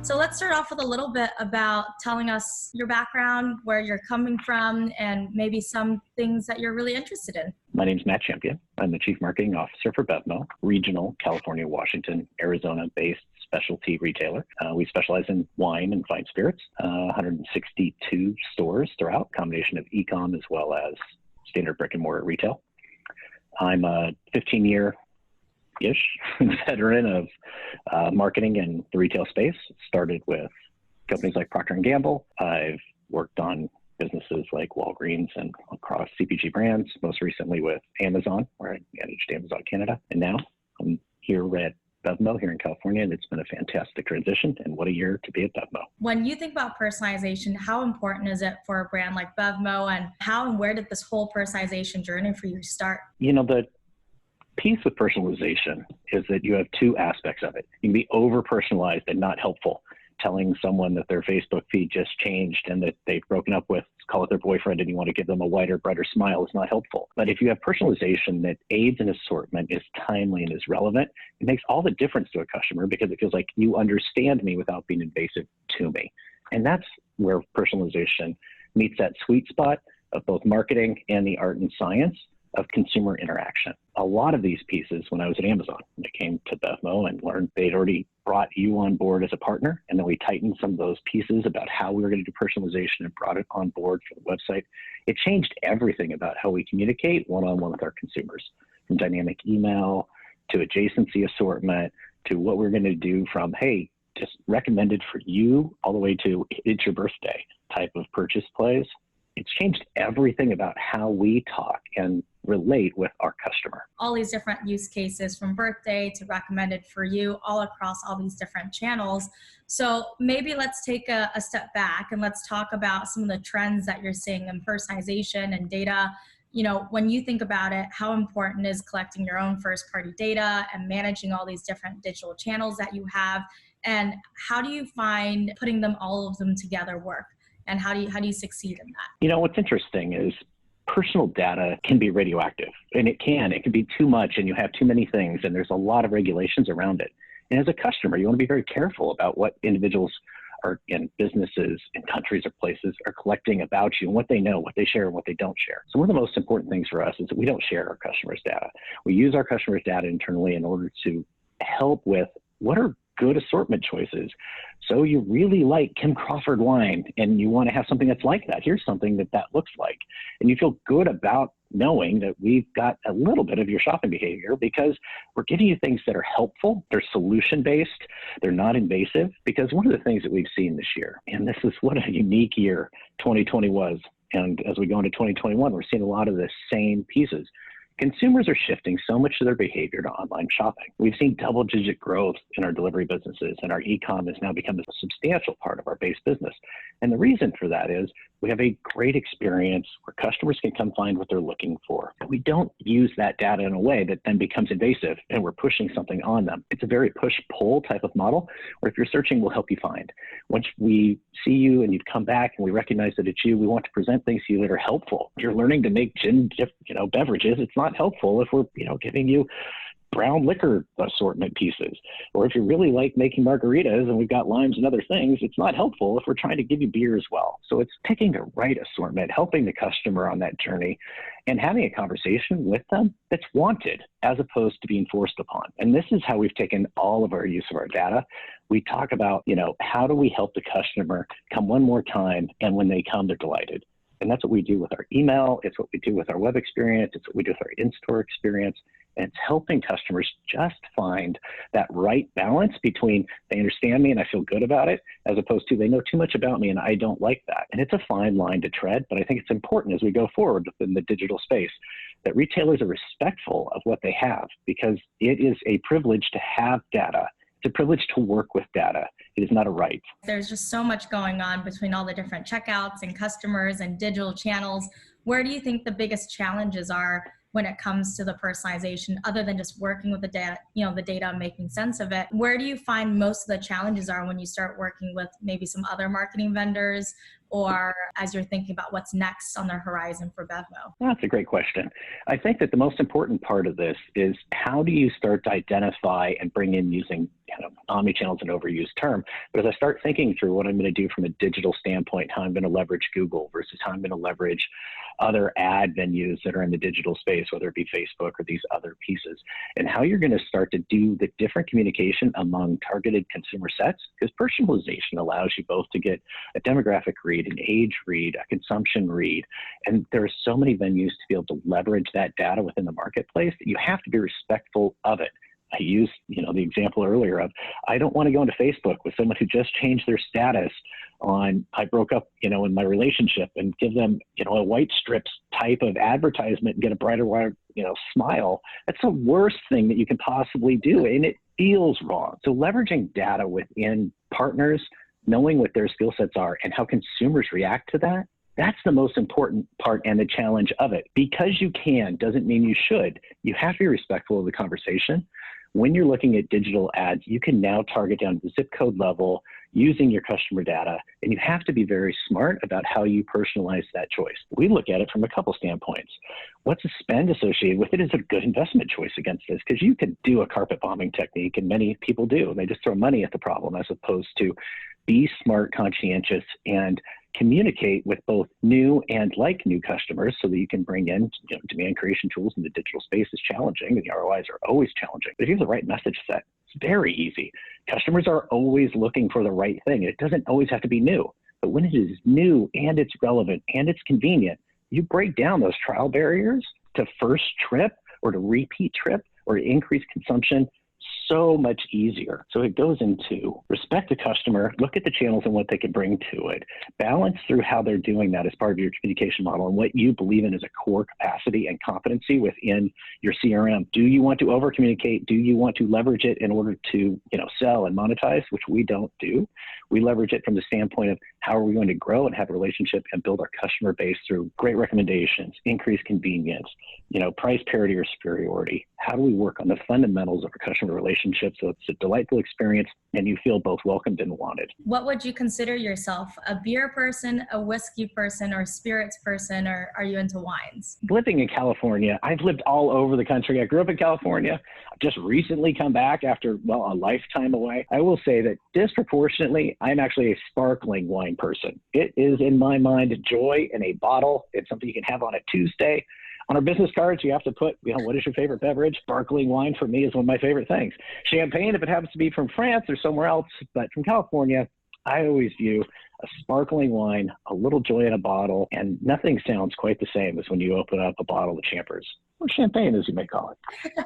So let's start off with a little bit about telling us your background, where you're coming from, and maybe some things that you're really interested in. My name is Matt Champion. I'm the Chief Marketing Officer for BevMo, regional California, Washington, Arizona-based specialty retailer. We specialize in wine and fine spirits, 162 stores throughout, combination of e-com as well as standard brick and mortar retail. I'm a 15-year-ish veteran of marketing in the retail space. Started with companies like Procter & Gamble. I've worked on businesses like Walgreens and across CPG brands, most recently with Amazon, where I managed Amazon Canada. And now I'm here at BevMo here in California, and it's been a fantastic transition, and what a year to be at BevMo. When you think about personalization, how important is it for a brand like BevMo, and how and where did this whole personalization journey for you start? You know, the piece with personalization is that you have two aspects of it. You can be over-personalized and not helpful. Telling someone that their Facebook feed just changed and that they've broken up with, call it their boyfriend, and you want to give them a whiter, brighter smile is not helpful. But if you have personalization that aids an assortment, is timely and is relevant, it makes all the difference to a customer because it feels like you understand me without being invasive to me. And that's where personalization meets that sweet spot of both marketing and the art and science of consumer interaction. A lot of these pieces, when I was at Amazon, when I came to BevMo and learned they'd already brought you on board as a partner, and then we tightened some of those pieces about how we were going to do personalization and brought it on board for the website. It changed everything about how we communicate one-on-one with our consumers, from dynamic email to adjacency assortment to what we're going to do from, hey, just recommended for you, all the way to it's your birthday type of purchase plays. It's changed everything about how we talk and relate with our customer. All these different use cases, from birthday to recommended for you, all across all these different channels. So maybe let's take a step back and let's talk about some of the trends that you're seeing in personalization and data. You know, when you think about it, how important is collecting your own first-party data and managing all these different digital channels that you have? And how do you find putting all of them together work? And how do you succeed in that? You know, what's interesting is personal data can be radioactive, and it can be too much, and you have too many things, and there's a lot of regulations around it. And as a customer, you want to be very careful about what individuals are in businesses and countries or places are collecting about you and what they know, what they share, and what they don't share. So one of the most important things for us is that we don't share our customers' data. We use our customers' data internally in order to help with what are good assortment choices. So you really like Kim Crawford wine and you want to have something that's like that. Here's something that looks like. And you feel good about knowing that we've got a little bit of your shopping behavior because we're giving you things that are helpful, they're solution-based, they're not invasive. Because one of the things that we've seen this year, and this is what a unique year 2020 was, and as we go into 2021, we're seeing a lot of the same pieces. Consumers are shifting so much of their behavior to online shopping. We've seen double-digit growth in our delivery businesses, and our e-com has now become a substantial part of our base business. And the reason for that is we have a great experience where customers can come find what they're looking for. And we don't use that data in a way that then becomes invasive and we're pushing something on them. It's a very push-pull type of model, where if you're searching, we'll help you find. Once we see you and you've come back and we recognize that it's you, we want to present things to you that are helpful. If you're learning to make gin, beverages, it's not helpful if we're, giving you brown liquor assortment pieces. Or if you really like making margaritas and we've got limes and other things, it's not helpful if we're trying to give you beer as well. So it's picking the right assortment, helping the customer on that journey, and having a conversation with them that's wanted as opposed to being forced upon. And this is how we've taken all of our use of our data. We talk about, how do we help the customer come one more time, and when they come, they're delighted. And that's what we do with our email. It's what we do with our web experience. It's what we do with our in-store experience. And it's helping customers just find that right balance between they understand me and I feel good about it, as opposed to they know too much about me and I don't like that. And it's a fine line to tread, but I think it's important as we go forward within the digital space that retailers are respectful of what they have, because it is a privilege to have data. It's a privilege to work with data. It is not a right. There's just so much going on between all the different checkouts and customers and digital channels. Where do you think the biggest challenges are when it comes to the personalization, other than just working with the data, the data and making sense of it? Where do you find most of the challenges are when you start working with maybe some other marketing vendors or as you're thinking about what's next on the horizon for BevMo? That's a great question. I think that the most important part of this is how do you start to identify and bring in using omnichannel is an overused term, but as I start thinking through what I'm going to do from a digital standpoint, how I'm going to leverage Google versus how I'm going to leverage other ad venues that are in the digital space, whether it be Facebook or these other pieces, and how you're going to start to do the different communication among targeted consumer sets, because personalization allows you both to get a demographic read, an age read, a consumption read, and there are so many venues to be able to leverage that data within the marketplace that you have to be respectful of it. I used, the example earlier of, I don't want to go into Facebook with someone who just changed their status on, I broke up, in my relationship and give them, a white strips type of advertisement and get a brighter, smile. That's the worst thing that you can possibly do. And it feels wrong. So leveraging data within partners, knowing what their skill sets are and how consumers react to that, that's the most important part and the challenge of it. Because you can doesn't mean you should. You have to be respectful of the conversation. When you're looking at digital ads, you can now target down to the zip code level using your customer data, and you have to be very smart about how you personalize that choice. We look at it from a couple standpoints. What's the spend associated with it? Is it a good investment choice against this? Because you could do a carpet bombing technique, and many people do. They just throw money at the problem as opposed to be smart, conscientious, and communicate with both new and like new customers so that you can bring in demand creation tools in the digital space is challenging, and the ROIs are always challenging. But if you have the right message set, it's very easy. Customers are always looking for the right thing. It doesn't always have to be new. But when it is new and it's relevant and it's convenient, you break down those trial barriers to first trip or to repeat trip or to increase consumption so much easier. So it goes into respect the customer, look at the channels and what they can bring to it, balance through how they're doing that as part of your communication model and what you believe in as a core capacity and competency within your CRM. Do you want to over communicate? Do you want to leverage it in order to, sell and monetize, which we don't do? We leverage it from the standpoint of how are we going to grow and have a relationship and build our customer base through great recommendations, increased convenience, price parity or superiority. How do we work on the fundamentals of our customer relationship so it's a delightful experience and you feel both welcomed and wanted? What would you consider yourself? A beer person, a whiskey person, or a spirits person, or are you into wines? Living in California, I've lived all over the country. I grew up in California. I've just recently come back after, a lifetime away. I will say that disproportionately, I'm actually a sparkling wine person. It is, in my mind, joy in a bottle. It's something you can have on a Tuesday. On our business cards, you have to put, what is your favorite beverage? Sparkling wine for me is one of my favorite things. Champagne, if it happens to be from France or somewhere else, but from California, I always view a sparkling wine, a little joy in a bottle, and nothing sounds quite the same as when you open up a bottle of Champers, or champagne as you may call it.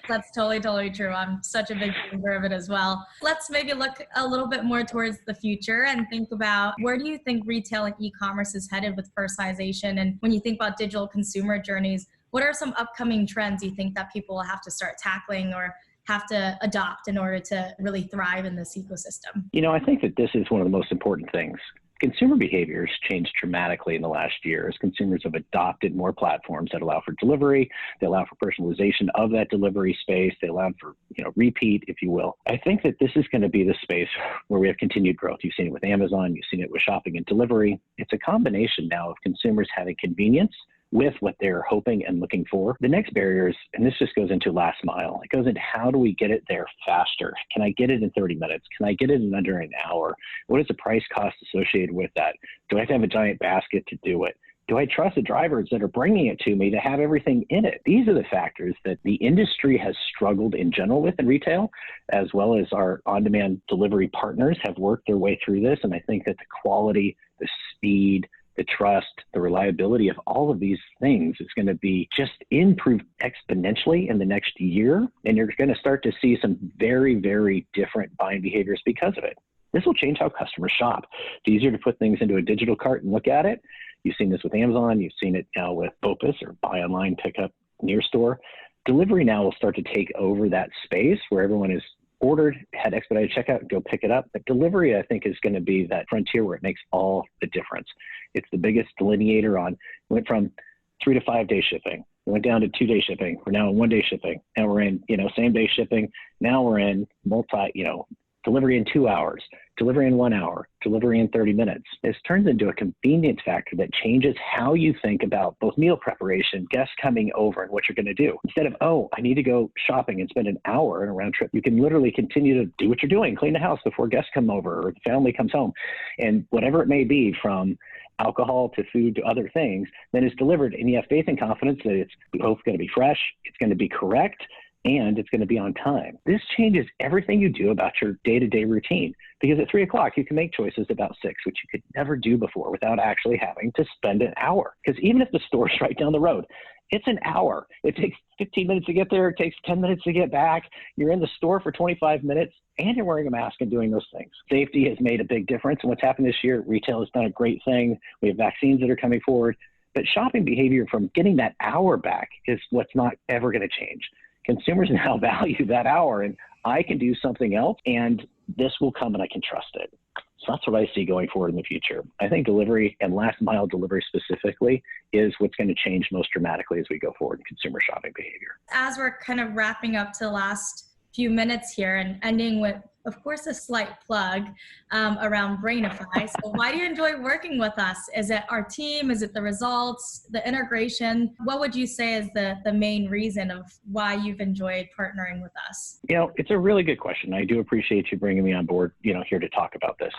That's totally true. I'm such a big believer of it as well. Let's maybe look a little bit more towards the future and think about where do you think retail and e-commerce is headed with personalization? And when you think about digital consumer journeys, what are some upcoming trends you think that people will have to start tackling or have to adopt in order to really thrive in this ecosystem? I think that this is one of the most important things. Consumer behaviors changed dramatically in the last year as consumers have adopted more platforms that allow for delivery. They allow for personalization of that delivery space. They allow for, repeat, if you will. I think that this is going to be the space where we have continued growth. You've seen it with Amazon. You've seen it with shopping and delivery. It's a combination now of consumers having convenience with what they're hoping and looking for. The next barrier is, and this just goes into last mile, it goes into how do we get it there faster? Can I get it in 30 minutes? Can I get it in under an hour? What is the price cost associated with that? Do I have to have a giant basket to do it? Do I trust the drivers that are bringing it to me to have everything in it? These are the factors that the industry has struggled in general with in retail, as well as our on-demand delivery partners have worked their way through this. And I think that the quality, the speed, the trust, the reliability of all of these things is going to be just improved exponentially in the next year. And you're going to start to see some very, very different buying behaviors because of it. This will change how customers shop. It's easier to put things into a digital cart and look at it. You've seen this with Amazon. You've seen it now with BOPUS, or buy online, pick up near store. Delivery now will start to take over that space where everyone is ordered, had expedited checkout, go pick it up. But delivery, I think, is going to be that frontier where it makes all the difference. It's the biggest delineator on, went from 3 to 5 day shipping. We went down to 2-day shipping. We're now in 1-day shipping. Now we're in, same day shipping. Now we're in delivery in 2 hours. delivery in 1 hour, delivery in 30 minutes. This turns into a convenience factor that changes how you think about both meal preparation, guests coming over, and what you're going to do. Instead of, oh, I need to go shopping and spend an hour in a round trip, you can literally continue to do what you're doing, clean the house before guests come over or the family comes home. And whatever it may be, from alcohol to food to other things, then it's delivered, and you have faith and confidence that it's both going to be fresh, it's going to be correct, and it's going to be on time. This changes everything you do about your day-to-day routine, because at 3 o'clock, you can make choices about 6, which you could never do before without actually having to spend an hour. Because even if the store's right down the road, it's an hour. It takes 15 minutes to get there. It takes 10 minutes to get back. You're in the store for 25 minutes, and you're wearing a mask and doing those things. Safety has made a big difference. And what's happened this year, retail has done a great thing. We have vaccines that are coming forward. But shopping behavior from getting that hour back is what's not ever going to change. Consumers now value that hour, and I can do something else, and this will come and I can trust it. So that's what I see going forward in the future. I think delivery, and last mile delivery specifically, is what's going to change most dramatically as we go forward in consumer shopping behavior. As we're kind of wrapping up to the last few minutes here and ending with, of course, a slight plug around Breinify. So why do you enjoy working with us? Is it our team? Is it the results, the integration? What would you say is the main reason of why you've enjoyed partnering with us? It's a really good question. I do appreciate you bringing me on board, here to talk about this.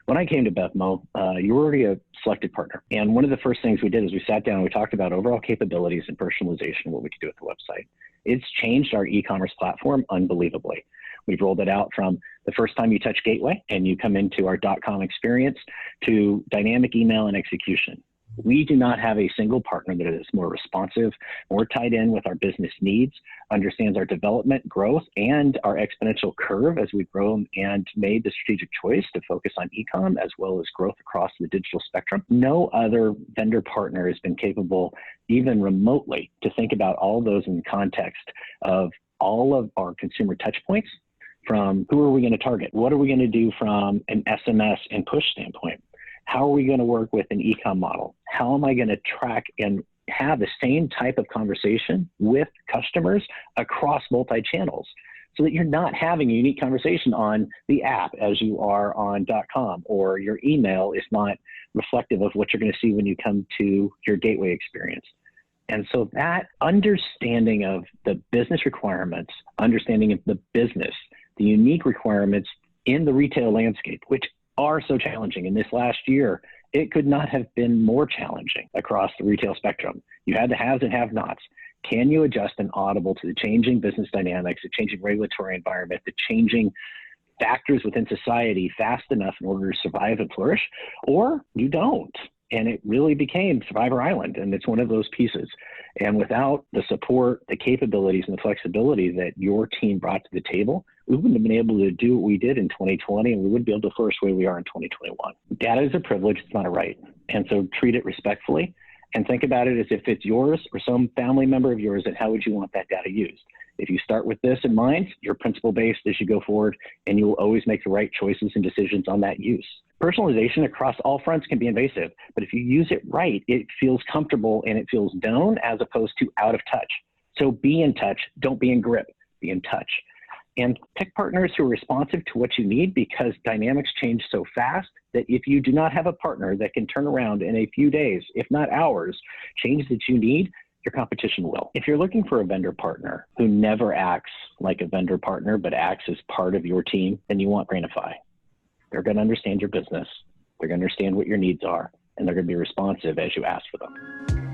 When I came to BevMo, you were already a selected partner. And one of the first things we did is we sat down and we talked about overall capabilities and personalization, what we could do with the website. It's changed our e-commerce platform unbelievably. We've rolled it out from the first time you touch Gateway and you come into our .com experience to dynamic email and execution. We do not have a single partner that is more responsive, more tied in with our business needs, understands our development, growth, and our exponential curve as we've grown and made the strategic choice to focus on e-com as well as growth across the digital spectrum. No other vendor partner has been capable, even remotely, to think about all of those in the context of all of our consumer touch points, from who are we going to target? What are we going to do from an SMS and push standpoint? How are we going to work with an e-com model? How am I going to track and have the same type of conversation with customers across multi-channels so that you're not having a unique conversation on the app as you are on .com, or your email is not reflective of what you're going to see when you come to your Gateway experience. And so that understanding of the business requirements, understanding of the business, the unique requirements in the retail landscape, which are so challenging. In this last year, it could not have been more challenging across the retail spectrum. You had the haves and have-nots. Can you adjust an audible to the changing business dynamics, the changing regulatory environment, the changing factors within society fast enough in order to survive and flourish? Or you don't. And it really became Survivor Island, and it's one of those pieces. And without the support, the capabilities, and the flexibility that your team brought to the table, we wouldn't have been able to do what we did in 2020, and we wouldn't be able to flourish the way we are in 2021. Data is a privilege, it's not a right. And so treat it respectfully and think about it as if it's yours or some family member of yours, and how would you want that data used? If you start with this in mind, you're principle-based as you go forward, and you will always make the right choices and decisions on that use. Personalization across all fronts can be invasive, but if you use it right, it feels comfortable and it feels known as opposed to out of touch. So be in touch, don't be in grip, be in touch. And pick partners who are responsive to what you need, because dynamics change so fast that if you do not have a partner that can turn around in a few days, if not hours, change that you need, your competition will. If you're looking for a vendor partner who never acts like a vendor partner, but acts as part of your team, then you want Breinify. They're going to understand your business. They're going to understand what your needs are, and they're going to be responsive as you ask for them.